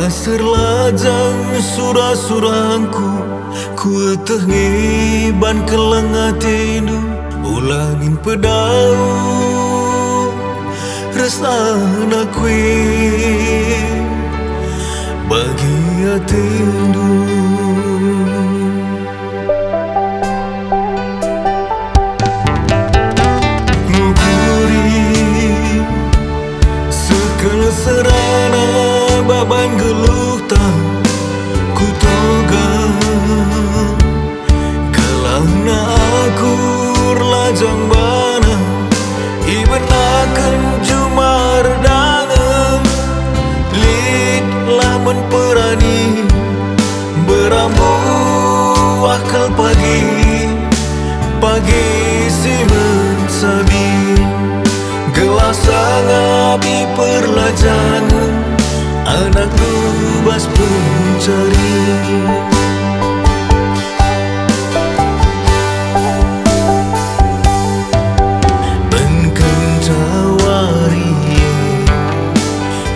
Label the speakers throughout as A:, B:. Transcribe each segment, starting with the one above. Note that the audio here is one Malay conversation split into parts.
A: serlajang surah-surahku ku tengi ban kelengatinu ulangin pedau resana kue bagi atindu serana baban geluh tak ku toga kelana aku lajang bana ibenakan jumar dangem lid laman perani berambu akal pagi si mensabin gelas ngapi perlajangan anak lubas pencari engkau jawari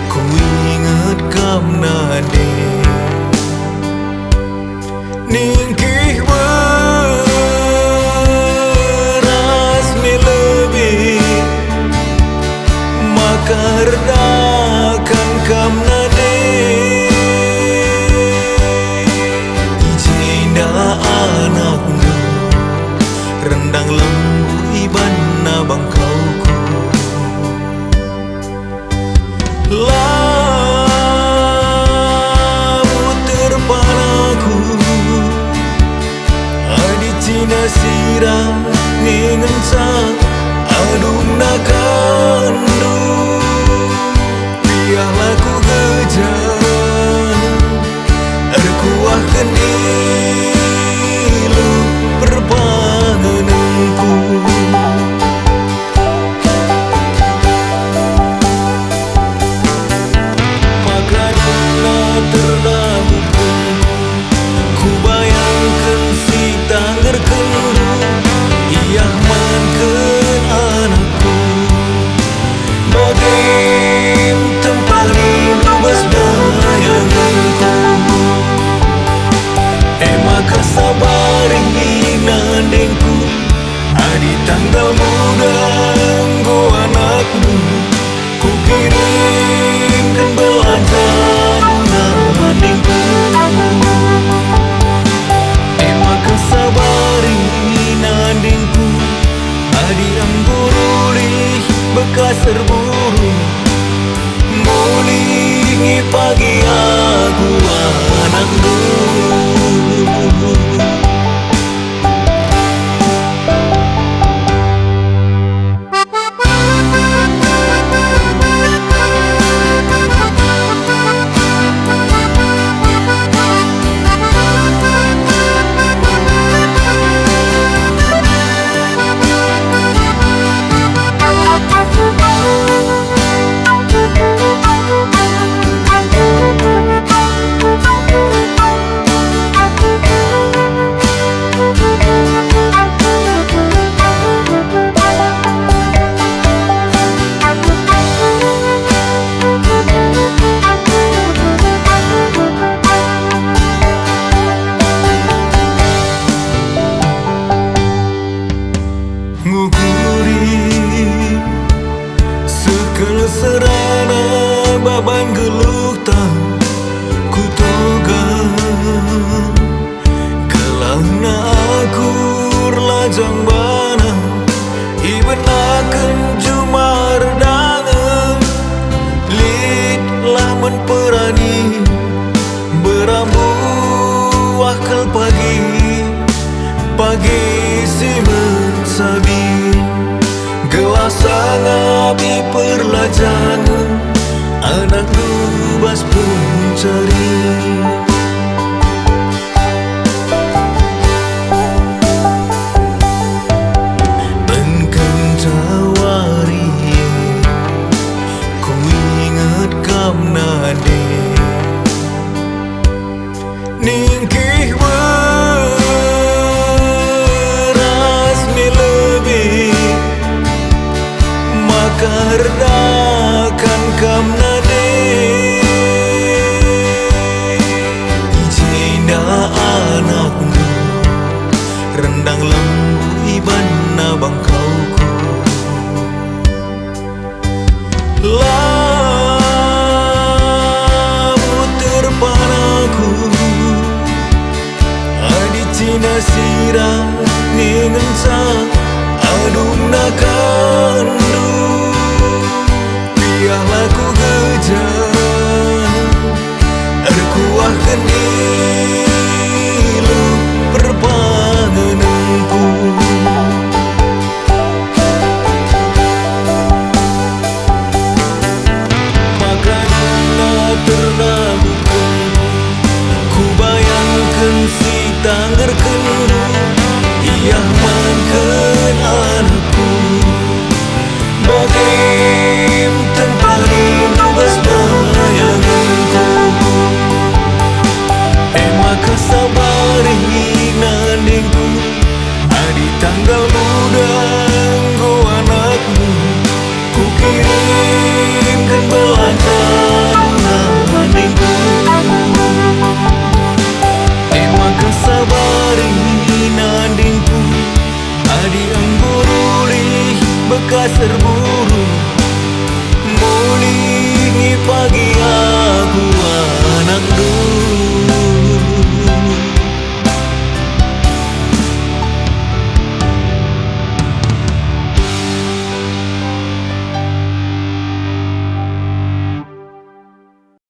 A: ku ingat kam nade ningkih beras melebih makardakan kam nade ijina anakmu rendang lembu iban nabang kauku lamu terpanaku adi cina siram ngengencang adung nakandu laku gejang erkuah kendilu perpangananku maka dina terdamuku ku bayangkan si tangger kendu iah manken anakku bagai sabari nandengku adi tanggal muda nggo anakmu ku kirimkan belanjaan nandengku maka sabari nandengku adi angguruli bekas terburu mulingi pagi aku anakmu serana baban geluh tak ku toga kelana aku lajang bana ibenakan jumar dangem lid laman perani berambu akal pagi si mensabin gelas ngapi perlajangan anak lubas pencari engkau jawari ku ingat kam nade ningkih beras melebih makardakan kam nade ka serbu